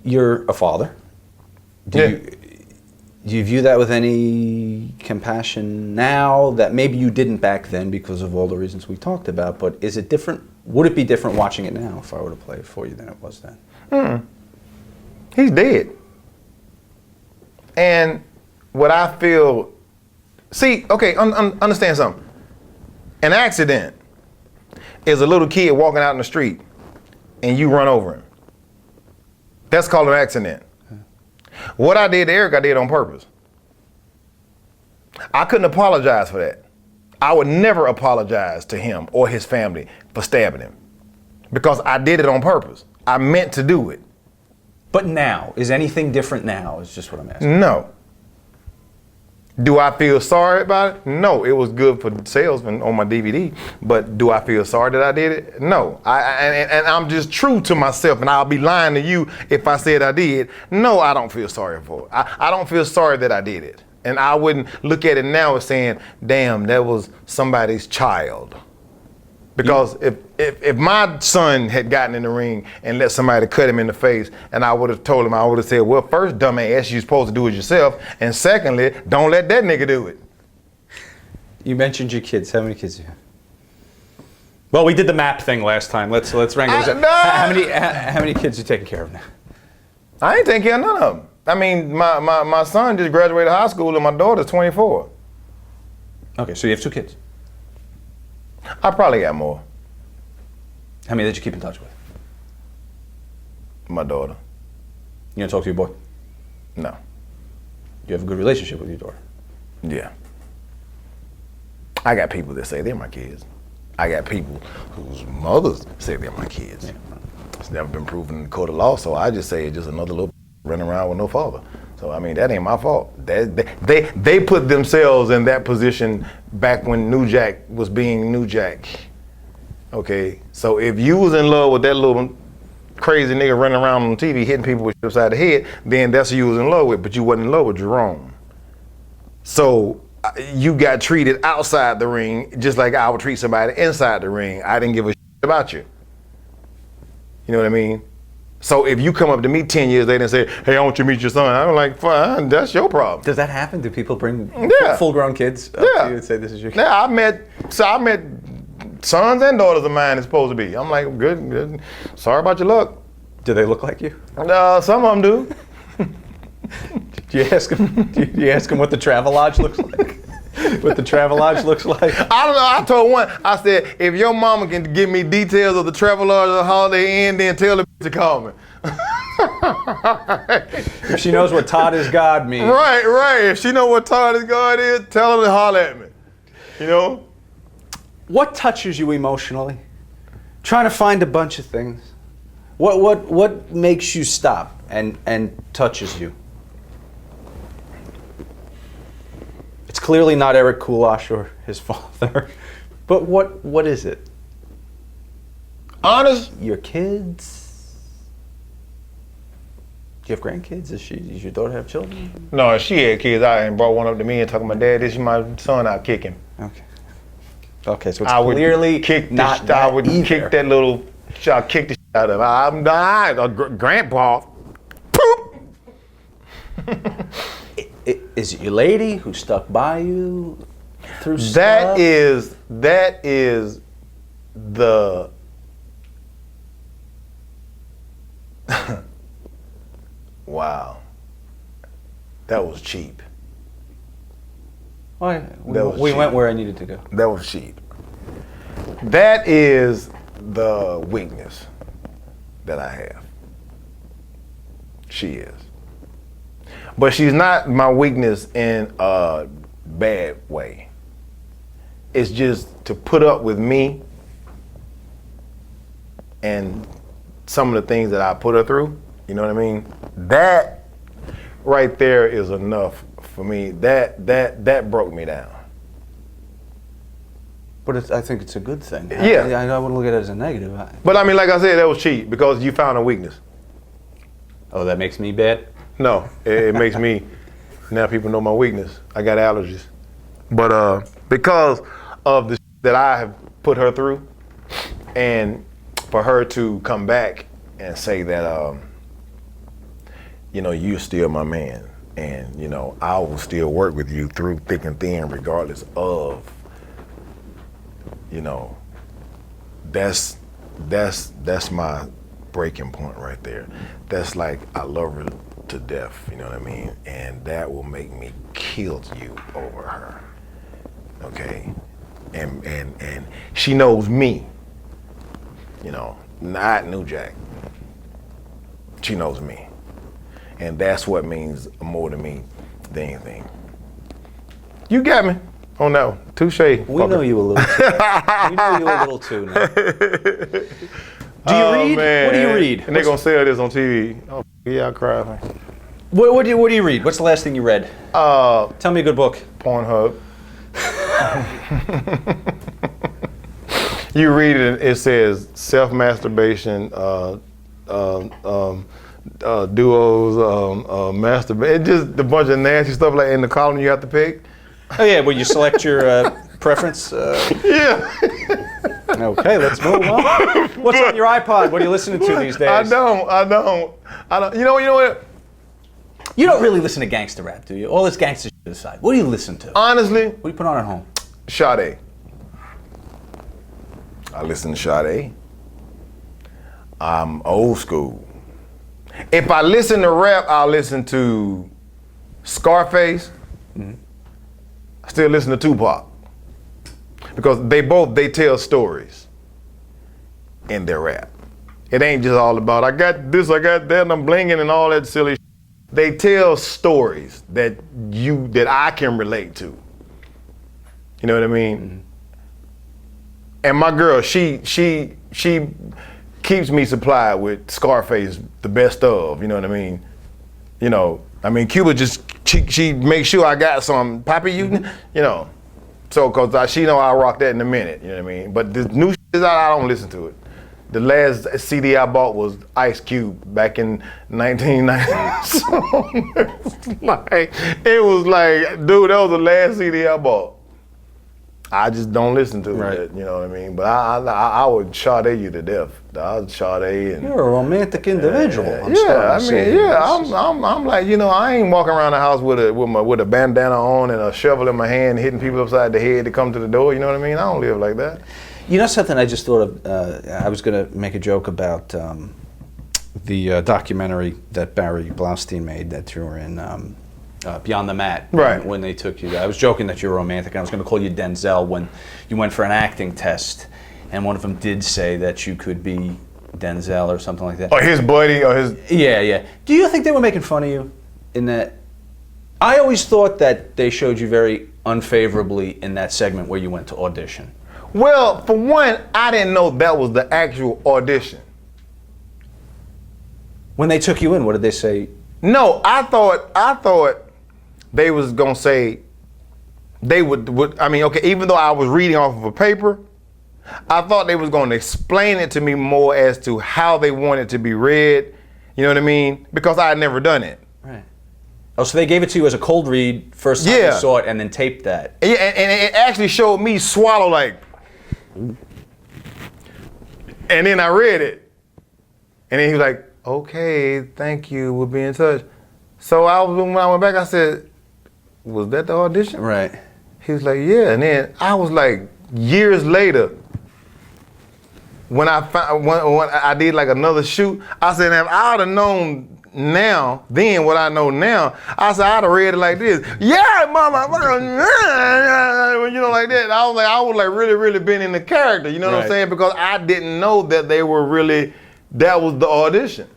You're a father. Do you view that with any compassion now that maybe you didn't back then because of all the reasons we talked about? But is it different? Would it be different watching it now if I were to play it for you than it was then? He's dead. And what I feel, understand something. An accident is a little kid walking out in the street and you run over him. That's called an accident. What I did to Eric, I did on purpose. I couldn't apologize for that. I would never apologize to him or his family for stabbing him because I did it on purpose. I meant to do it. But now, is anything different now is just what I'm asking. No. Do I feel sorry about it? No, it was good for sales on my DVD. But do I feel sorry that I did it? No. And I'm just true to myself, and I'll be lying to you if I said I did. No, I don't feel sorry for it. I don't feel sorry that I did it. And I wouldn't look at it now as saying, damn, that was somebody's child. Because if my son had gotten in the ring and let somebody cut him in the face, and I would have told him, I would have said, well, first, dumbass, you're supposed to do it yourself. And secondly, don't let that nigga do it. You mentioned your kids. How many kids do you have? Well, we did the map thing last time. Let's rank those up. How many kids are you taking care of now? I ain't taking care of none of them. I mean, my son just graduated high school and my daughter's 24. Okay, so you have 2 kids. I probably got more. How many did you keep in touch with? My daughter. You don't talk to your boy? No. You have a good relationship with your daughter? Yeah. I got people that say they're my kids. I got people whose mothers say they're my kids. Yeah. It's never been proven in the court of law, so I just say it's just another little running around with no father. So, I mean, that ain't my fault. They put themselves in that position back when New Jack was being New Jack. Okay? So if you was in love with that little crazy nigga running around on TV hitting people with upside the head, then that's who you was in love with, but you wasn't in love with Jerome. So you got treated outside the ring just like I would treat somebody inside the ring. I didn't give a shit about you. You know what I mean? So if you come up to me 10 years later and say, hey, I want you to meet your son, I'm like, fine, that's your problem. Does that happen? Do people bring full-grown kids up to you and say, this is your kid? Yeah, I met sons and daughters of mine it's supposed to be. I'm like, good. Sorry about your luck. Do they look like you? Some of them do. Do you ask them what the Travelodge looks like? What the Travelodge looks like? I don't know. I told one, I said, if your mama can give me details of the Travelodge or the Holiday Inn, then tell her to call me. If she knows what Todd is God means. Right. If she knows what Todd is God is, tell her to holler at me. You know? What touches you emotionally? Trying to find a bunch of things. What makes you stop and touches you? It's clearly not Eric Kulash or his father, but what is it? Honest? Your kids? Do you have grandkids? Does your daughter have children? No, if she had kids, I ain't brought one up to me and talking about, Dad, this is my son, I'll kick him. Okay, so it's clearly not that I would either. kick that little, I'll kick the shit out of him. I'm not, grandpa. Poop. Is it your lady who stuck by you through stuff? That is the wow. That was cheap. We went where I needed to go. That was cheap. That is the weakness that I have. She is. But she's not my weakness in a bad way. It's just to put up with me and some of the things that I put her through. You know what I mean? That right there is enough for me. That broke me down. But I think it's a good thing. Yeah. I wouldn't look at it as a negative. But I mean, like I said, that was cheap because you found a weakness. Oh, that makes me bad? No, it makes me, now people know my weakness. I got allergies. But because of the that I have put her through, and for her to come back and say that you know, you're still my man. And, you know, I will still work with you through thick and thin, regardless of, you know, that's my breaking point right there. That's like, I love her to death, you know what I mean? And that will make me kill you over her, okay? And she knows me, you know, not New Jack. She knows me. And that's what means more to me than anything. You got me on that one. Touche. We know you a little too. We know you a little too now. Do you read? Man. What do you read? And they're going to sell this on TV. Oh, yeah, I cry, man. What do you read? What's the last thing you read? Tell me a good book. Pornhub. You read it, it says self-masturbation, duos, masturbation. It's just a bunch of nasty stuff like in the column you have to pick. Oh yeah, well you select your preference. Yeah. Okay, let's move on. What's on your iPod? What are you listening to these days? I don't. You know what? You don't really listen to gangster rap, do you? All this gangster shit aside. What do you listen to? Honestly, What do you put on at home? Sade. I listen to Sade. I'm old school. If I listen to rap, I'll listen to Scarface. I still listen to Tupac. Because they tell stories in their rap. It ain't just all about, I got this, I got that, and I'm blinging and all that silly shit. They tell stories that I can relate to. You know what I mean? And my girl, she keeps me supplied with Scarface, the best of, you know what I mean? You know, I mean, Cuba just, she makes sure I got some, Papi, you know. So, cause she know I'll rock that in a minute, you know what I mean? But the new shit is out, I don't listen to it. The last CD I bought was Ice Cube back in 1990. So, it was like, dude, that was the last CD I bought. I just don't listen to it, you know what I mean? But I would Sade you to death. I'd Sade and You're a romantic individual. I'm like, you know, I ain't walking around the house with a bandana on and a shovel in my hand, hitting people upside the head to come to the door. You know what I mean? I don't live like that. You know something I just thought of? I was going to make a joke about the documentary that Barry Blaustein made that you were in, Beyond the Mat. Right. When they took you. I was joking that you're romantic. I was going to call you Denzel when you went for an acting test, and one of them did say that you could be Denzel or something like that. Or his buddy, or his... Yeah. Do you think they were making fun of you in that? I always thought that they showed you very unfavorably in that segment where you went to audition. Well, for one, I didn't know that was the actual audition. When they took you in, what did they say? No, I thought they was gonna say they would. I mean, okay, even though I was reading off of a paper, I thought they was gonna explain it to me more as to how they want it to be read. You know what I mean? Because I had never done it. Right. Oh, so they gave it to you as a cold read first time you saw it, and then taped that. Yeah, and it actually showed me swallow like, and then I read it, and then he was like, "Okay, thank you. We'll be in touch." So when I went back, I said, "Was that the audition?" Right. He was like, "Yeah." And then I was like, years later, when I did like another shoot, I said, "If I would have known now, then what I know now," I said, "I'd have read it like this." Yeah, motherfucker, you know, like that. I was like really, really been in the character. You know what I'm saying? Because I didn't know that they were really. That was the audition.